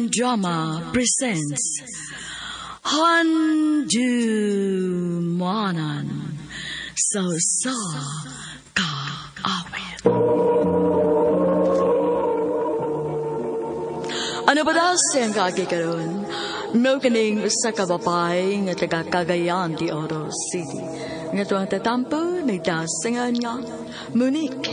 Drama presents Handumanan sa kaawit. Ano ba daw siyang kakikaroon? No kaning sa kababay nga taga Cagayan de Oro City. Nga tuwang tatampo, nagdasingan nga, Monique.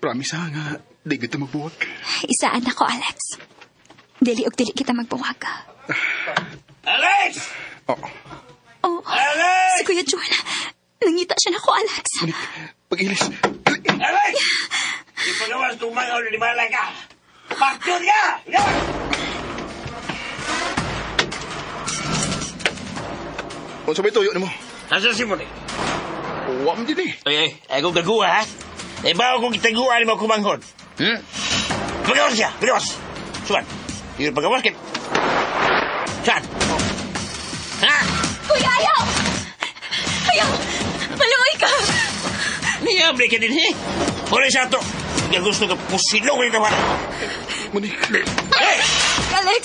Promise nga, di kita magbuwag. Isaan ako, Alex. Dili og dili kita magbuwag. Alex! Oh, Alex! si Kuya Juan. Nangita siya na ko, Alex. Monique, pag-ilis. Alex! Di pagawas tumangaw na di malay ka. Pakyon ka! Kung sabay tuyo na mo. Nasaan si Monique? Huwag mo din eh. Ay, ako gaguha, ha? Eh, bago kong kitaguan mo kumanghod. Pagawas siya, pagawas. Suwan, yung pagawas kit. Saan? Ha? Kuya, ayaw! Ayaw! Maluoy ka! Niyable ka din, eh. Wala siya ito. Kaya gusto ka pusilong rin naman. Monique. Hey! Alex,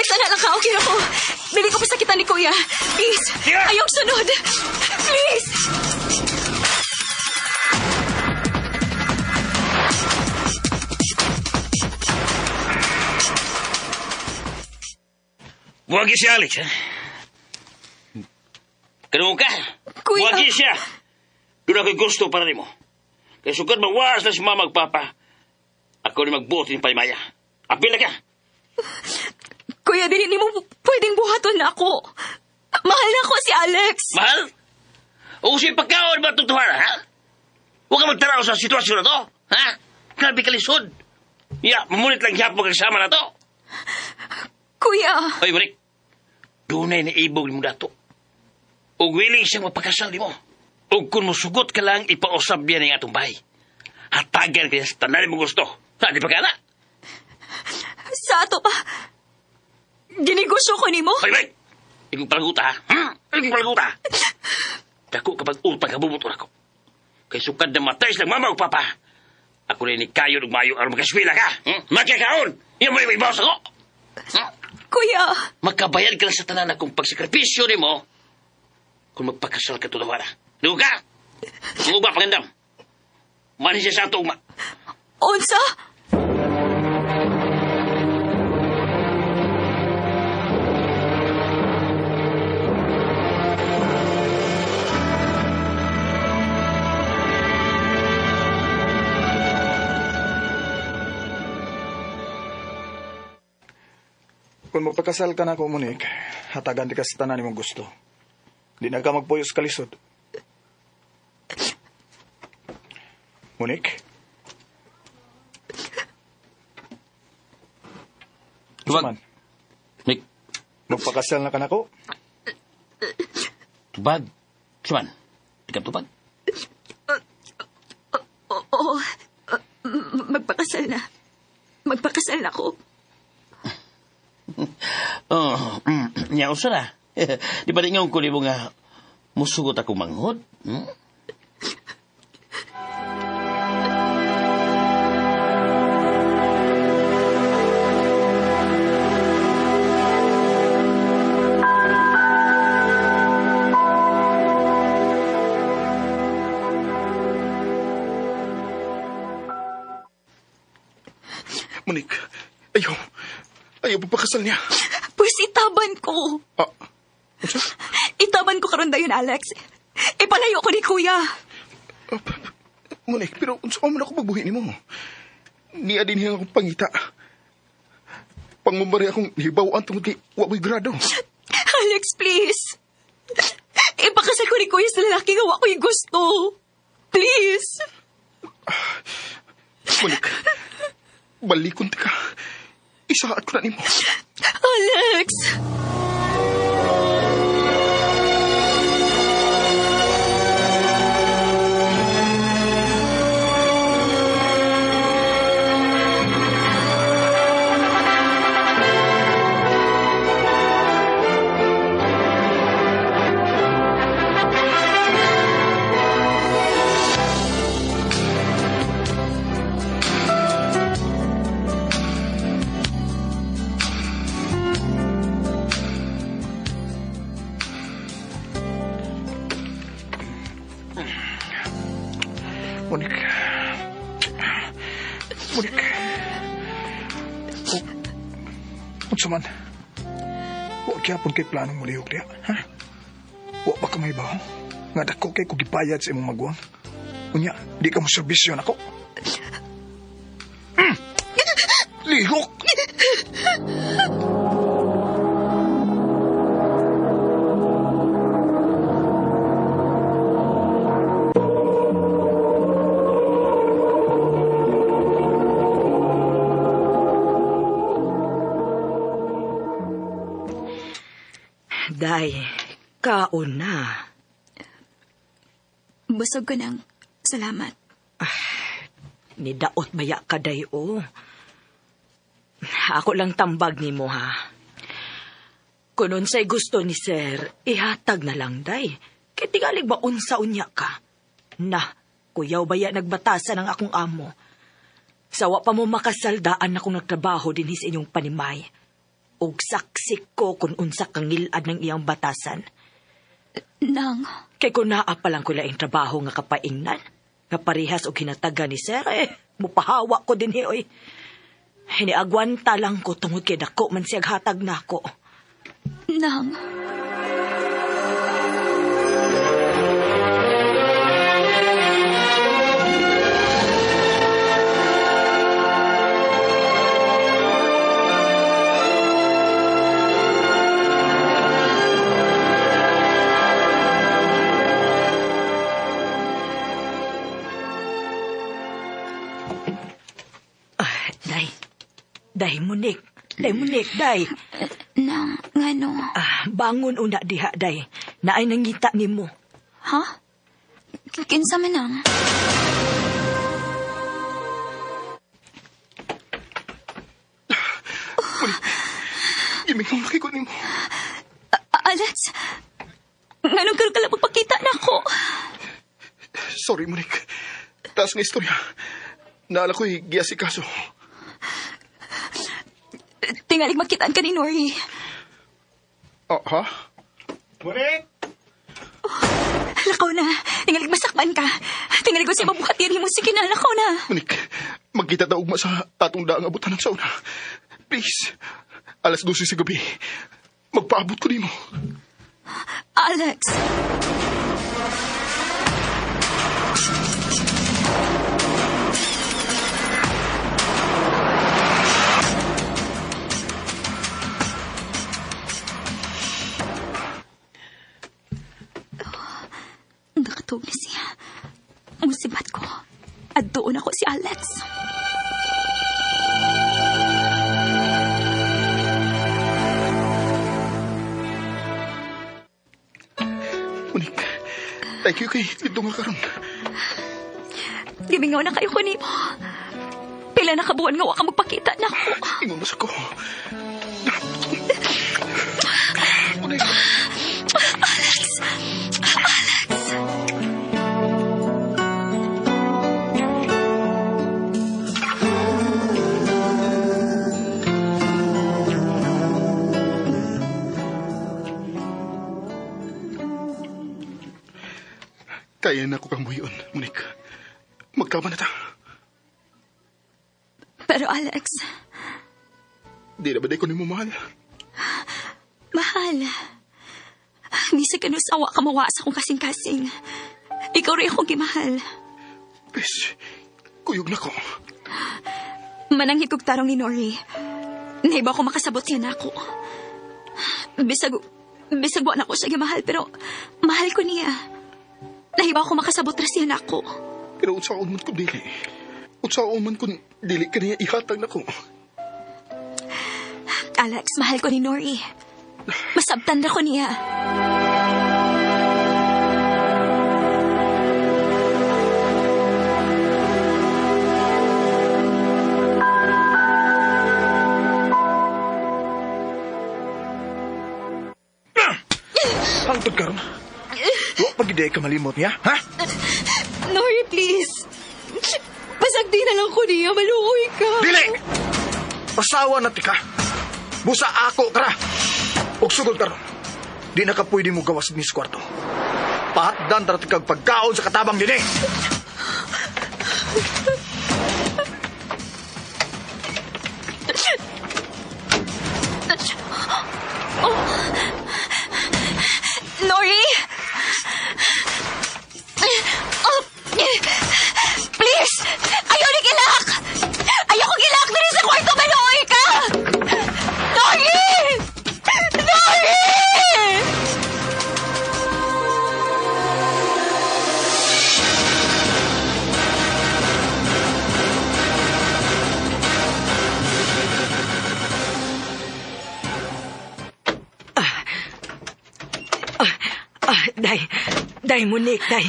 ano lang ka? Okay ako. Bili ko pa sakitan ni Kuya. Please, Yeah. ayaw sunod. Please! Huwag si Alex, ha? Kanong ka? Kuya. Huwag siya. Doon ako'y gusto para mo. Kaya sukad mawas na si mama magpapa. Ako rin magbuot ng palimaya. Apil na ka. Kuya, dili mo pwedeng buhaton na ako. Mahal na ako si Alex. Mahal? O si pagkaon ba itong tuwara, ha? Huwag ka magtaraw sa sitwasyon na to, ha? Grabe ka lisod. Mamunit lang hiyap mo kasama na to. Kuya. Oy, Marik. Dunay na ibog mo dato. O willing siyang mapakasal di mo. O kung musugot ka lang, ipausap niya ng atong bahay. Hatagan kaya sa tanan mo gusto. Ha, di pa ka na? Sa ato pa. Ginigusyo ko ni mo. Oy, Marik. Ikong palaguta, ha? Ikong palaguta. Dako kapag utang kabubuto ako. Kaya sukad na matay silang mama o papa. Ako rin ni kayo ng mayo aron magkaswila ka. Magkakaon. Yan mo yung ibawas ako. Kuya. Makabayad ka lang sa tanan akong pagsakripisyo ni mo kung magpakasal ka tulawara. Doon ka? Kung ba pangandam? Manis siya sa atong Onsa? Kung magpakasal ka na ako, Monique, hatagan di ka sa tanan mong gusto. Di na ka magpuyos kalisod. Monique? Tubag. Suman, Nick, magpakasal na ka na ako? tubag. Suman, ikaw tubag. Oo. Magpakasal na. Magpakasal na ako. Nya usa na. Di ba rin nga ko mo nga musugot ako manghod? Monique, ayaw papakasal niya. Pues itaban ko. Ano? Itaban ko karon dayon, Alex. Ipalayo ko ni Kuya. Monique, pero unsa man ako magbuhi nimo? Niya din hiyang akong pangita. Pangmambari akong hibawan tungod kay wa ko'y grado. Alex, please. Ipakasal ko ni Kuya sa lalaki nga wa ko'y gusto. Please. Monique, balikon ti ka. Isaat ko na nimo. Alex. Monik. Monik. Unsa man? Wa gyapon kay planong mulihok diha, ha? Wa ba ka may baho? Nga dako kay ko gipayad sa imong magwang. Unya, di ka mo serbisyo nako. Lihok! Day, kaon na. Busog ko nang. Salamat. Nidaot baya ka, day, o. Ako lang tambag ni mo, ha? Kung unsay gusto ni sir, ihatag na lang, day. Kaya tingalig ba unsa unya ka? Na, kuyaw baya nagbatasan ang akong amo. Sawa pa mo makasaldaan akong nagtrabaho din sa inyong panimay. Og saksik ko kung unsa kang ngilad ng iyang batasan. Nang, Kay kung naa pa lang ko laing trabaho nga kapaingnan, nga parihas o hinataga ni sir, mupahawa ko din oy. Hiniagwanta lang ko tungod kay dako man siyag hatag na ako. nang. Day, Munik. Day. Nang, ngano? Bangon una diha, day. Naay nangita ni mo. Ha? Kinsa man nang? Iming makikot ni mo. Alex, nganong karon ka lang magpakita na ako? Sorry, Monik. Taas nga istorya. Naala ko'y giasikaso. Tingalig makitaan ka ni Nori. Ha? Monik! Lakaw na. Tingalig masakman ka. Tingalig ko siya mabuhatin mo. Sige na, lakaw na. Monik, magkita ta ugma sa atong daang abutan ng sauna. Please. 12:00 sa gabi. Magpaabot ko nimo. Alex. Nakatog na siya. Musibat ko. At doon ako si Alex. Monik, thank you kay dito nga karon. Gimingaw na kayo ko ni mo. Pila na kabuan nga wa ka magpakita na ako. Ingon mas ako. Monik. Alex! Kaya na ako kang buyon, Monik. Magkama na ta. Pero Alex, Di na ba di ko ni mo mahal? mahal. Misa kanusawa ka mawasa kong kasing-kasing. Ikaw rin akong gimahal. Bis, kuyog na ko. Mananghit kong tarong ni Nori. Naiba ko makasabot siya na ako. Bisag wa na ko siya gimahal, pero mahal ko niya. Nahiba ko makasabot ra siya na ako. Pero unsaon man ko dili. Unsaon man kung dili ka niya ihatag na ko. Alex, mahal ko ni Nori. Masabtan na ko niya. Hangtod karon. Wa pagiday ka malimot niya, ha? Nori, please. Pasagdi na lang ko niya. Maluoy ka. Dili! Pasawa na tika. Busa ako kara. Og sugod karon. Di na ka pwede mo gawas ni sa kwarto. Pahatdan tara kag pagkaon sa katabang din eh. Nori! Please! Ayaw ni gilak! Ayaw ko gilak! Dali sa kwarto, maluoy ka! Nori! Nori! Day, Monique, day.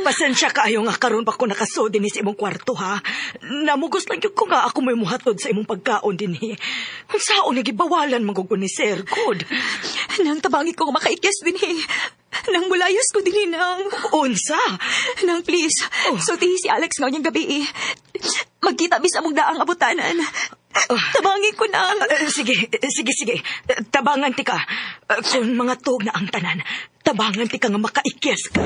Pasensya kaayo nga karon pa ko nakasod din sa imong kwarto, ha? Namugos lang yun ko nga ako may muhatod sa imong pagkaon din, eh. Kung saan nagibawalan magugun ni Sir Good. Nang tabangi ko makaikis din eh. Nang mulayos ko din eh, nang... Unsa? Nang please, sultihi si Alex nga niyang gabi eh. Magkita bis among daang abutanan. Tabangi ko na. Sige. Tabangan ti ka. Kung mga tog na ang tanan, tabangan ti ka nga makaikyas ka.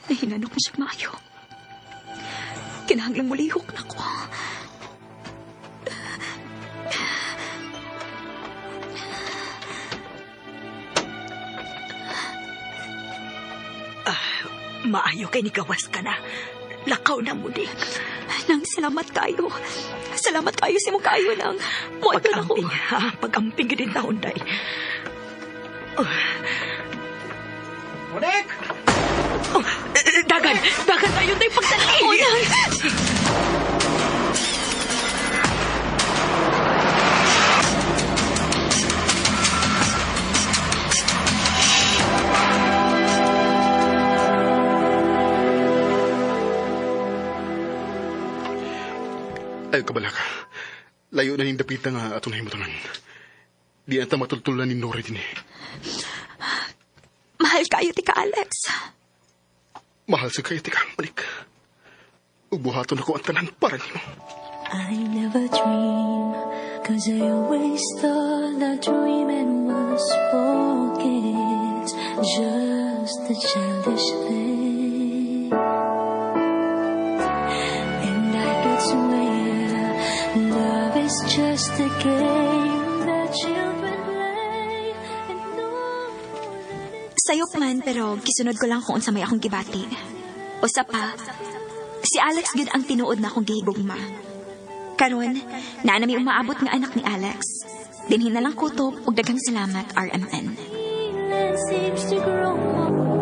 Nahinanok mo siya maayo. Kinahanglang mulihok na ko. Maayo kay ni gawas ka na. Lakaw na, Monique. Nang salamat kayo. Salamat kayo sa mong kayo nang. Muato na ko. Pag-amping, ha? Pag-amping ka din taon, day. Monique! Dagan tayo tayo pagdali. O nang. Ay, kabala ka. Layo na ning dapita nga ato na himutangan. Di na ta matultulan ni Nori din eh. Mahal kayo, tika Alex. Mahal sa kayo, tika, Monique. Ubuhaton ako ang tanan para nimo. I never dream, 'cause I always thought that dreaming was for kids, just a childish thing. And I could swear love is just a game that children play, and no one is... Sayop man, pero kisunod ko lang kung unsa may akong gibati. Usa pa, si Alex gud ang tinuod na akong gihigugma. Karon, naa na may umaabot nga anak ni Alex. Dinhin na lang kutob ug daghang salamat, RMN. seems to grow more